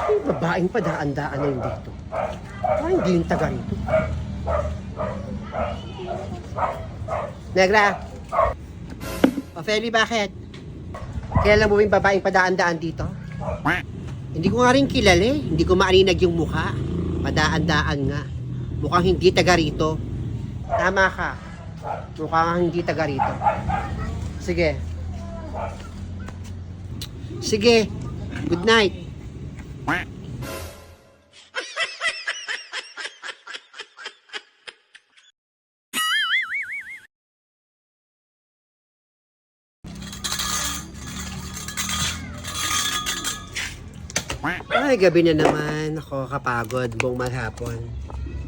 Yung babaeng padaan-daan na yun dito. Parang hindi yung taga rito. Negra! O Feli, bakit? Kilala mo ba yung babaeng padaan-daan dito? Hindi ko nga rin kilala eh. Hindi ko maaninag yung mukha. Padaan-daan nga. Mukhang hindi taga rito. Tama ka. Mukhang hindi taga rito. Sige. Sige. Good night. Ay, gabi na naman. Ako kapagod buong maghapon.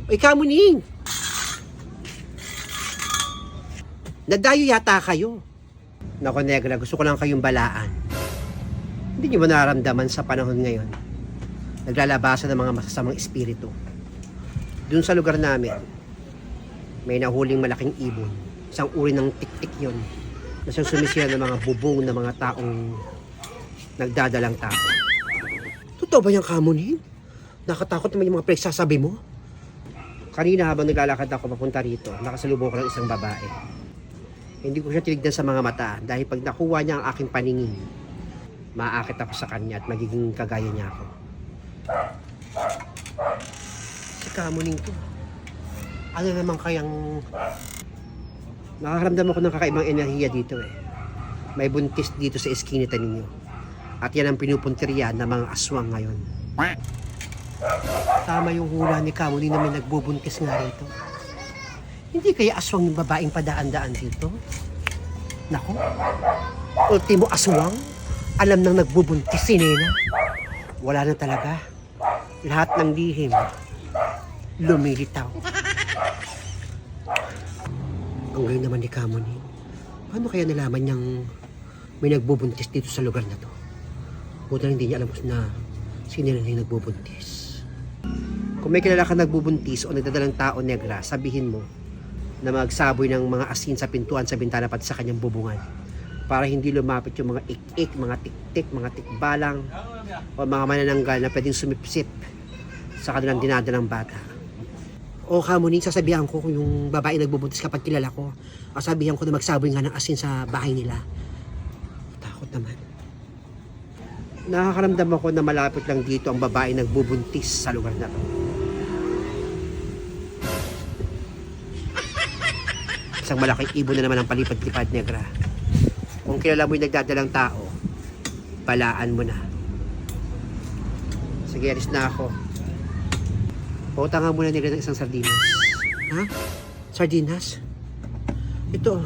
Uy, Kamuning! Nadayo yata kayo. Nako, Negra, gusto ko lang kayong balaan. Hindi nyo ba nararamdaman sa panahon ngayon? Naglalabasan ng mga masasamang espiritu. Doon sa lugar namin, may nahuling malaking ibon. Isang uri ng tik-tik yun. Na siyang sumisira ng mga bubong ng mga taong nagdadalang tao. Totoo ba yung Kamuning? Nakatakot naman yung mga pinagsasabi mo? Kanina habang naglalakad ako papunta rito, nakasalubong ko ng isang babae. Hindi ko siya tinignan sa mga mata dahil pag nakuha niya ang aking paningin, maaakit ako sa kanya at magiging kagaya niya ako. Si Kamuning to. Ano naman kayang... Nakakaramdam ako ng kakaibang enerhiya dito eh. May buntis dito sa eskinita ninyo. At yan ang pinupunteriya ng mga aswang ngayon. Tama yung hula ni Kamuning na may nagbubuntis nga rito. Hindi kaya aswang yung babaeng padaan-daan dito? Nako, ultimo aswang? Alam nang nagbubuntis si Nena? Wala na talaga. Lahat ng lihim lumilitaw. Ang galing naman ni Kamuning. Paano kaya nalaman niyang may nagbubuntis dito sa lugar na to? Buta hindi niya alam na sino na yung nagbubuntis. Kung may kilala ka nagbubuntis o nagdadalang tao, Negra, sabihin mo na magsaboy ng mga asin sa pintuan, sa bintana, pati sa kanyang bubungan para hindi lumapit yung mga ik-ik, mga tik-tik, mga tikbalang o mga manananggal na pwedeng sumipsip sa kanilang dinadalang bata. O Kamuning, sasabihan ko kung yung babae nagbubuntis kapag kilala ko, sasabihan ko na magsaboy nga ng asin sa bahay nila. Takot naman. Nakakaramdam ako na malapit lang dito ang babae nagbubuntis sa lugar na to. Isang malaking ibon na naman ang palipad-lipad, Negra. Kung kilala mo yung nagdadalang tao, balaan mo na. Sige, alis na ako. Pauta nga muna nila ng isang sardinas. Ha? Sardinas? Ito,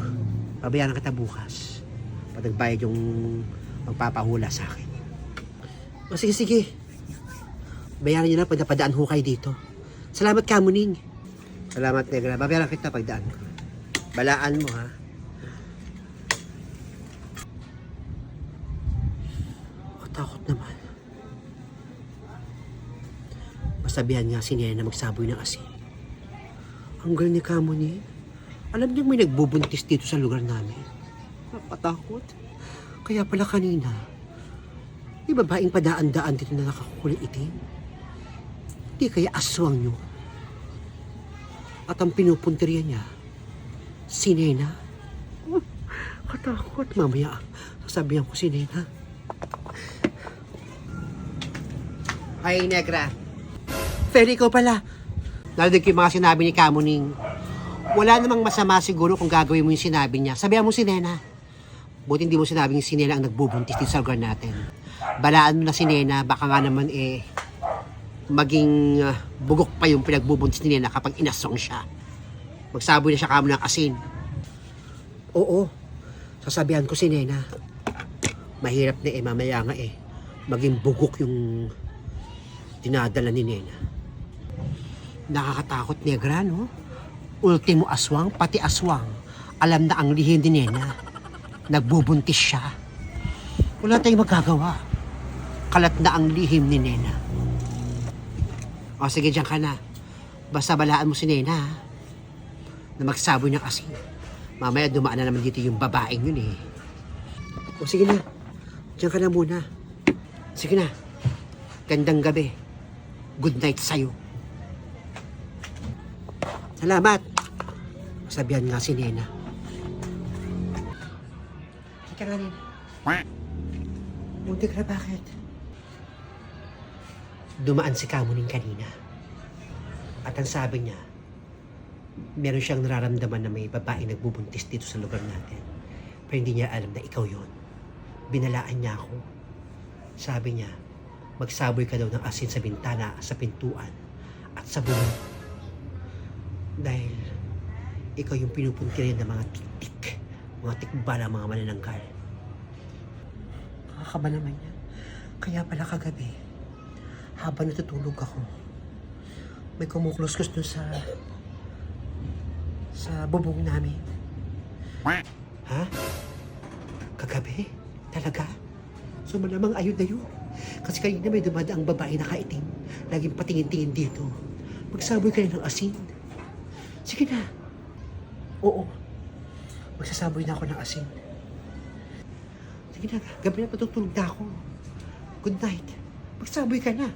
babayaran kita bukas. Pag nagbayad yung magpapahula sa akin. O sige, sige. Bayaran nyo na pag napadaan ho kayo dito. Salamat, Kamuning. Salamat, Negra. Babayaran kita pagdaan ko. Balaan mo, ha? Takot naman. Masabihan nga si Nena magsaboy ng asin. Ang galing ni Kamuning. Alam niyo may nagbubuntis dito sa lugar namin. Nakatakot. Kaya pala kanina, may babaeng padaan-daan dito na nakakulay itim. Hindi kaya aswang nyo. At ang pinupunteriya niya, si Nena. Katakot. Mamaya, sasabihan ko si Nena. Ay, Negra. Feli, ikaw pala. Narinig ko yung mga sinabi ni Kamuning. Wala namang masama siguro kung gagawin mo yung sinabi niya. Sabihan mo si Nena. Buti hindi mo sinabing si Nena ang nagbubuntis dito sa lugar natin. Balaan mo na si Nena. Baka nga naman maging bugok pa yung pinagbubuntis ni Nena kapag inasong siya. Magsaboy na siya kamo ng asin. Oo. Sasabihan ko si Nena. Mahirap na mamaya nga maging bugok yung dinadala ni Nena. Nakakatakot, Negra, no? Ultimo aswang, pati aswang. Alam na ang lihim ni Nena. Nagbubuntis siya. Wala tayong magagawa. Kalat na ang lihim ni Nena. O sige, diyan ka na. Basta balaan mo si Nena, ha? Na magsaboy ng asin. Mamaya dumaan na naman dito yung babaeng yun eh. O sige na, diyan ka na muna. Sige na, gandang gabi. Good night sa'yo. Salamat. Sabihan nga si Nena. Halika nga, Nena. Muntik na bakit? Dumaan si Kamuning kanina. At ang sabi niya, meron siyang nararamdaman na may babaeng nagbubuntis dito sa lugar natin. Pero hindi niya alam na ikaw yon. Binalaan niya ako. Sabi niya, magsaboy ka daw ng asin sa bintana, sa pintuan, at sa bubong. Dahil ikaw yung pinupuntirin ng mga tik-tik, mga tikbala, mga manananggal. Kakaba naman yan. Kaya pala kagabi, habang natutulog ako, may kumuklus-kus dun sa bubong namin. Ha? Kagabi? Talaga? So malamang ayun na yun. Kasi kanina may dumadaang babae na kaitim. Laging patingin-tingin dito. Magsaboy ka na ng asin. Sige na. Oo. Magsasaboy na ako ng asin. Sige na, gabi na patutulog na ako. Good night. Magsaboy ka na.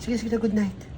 Sige na, good night.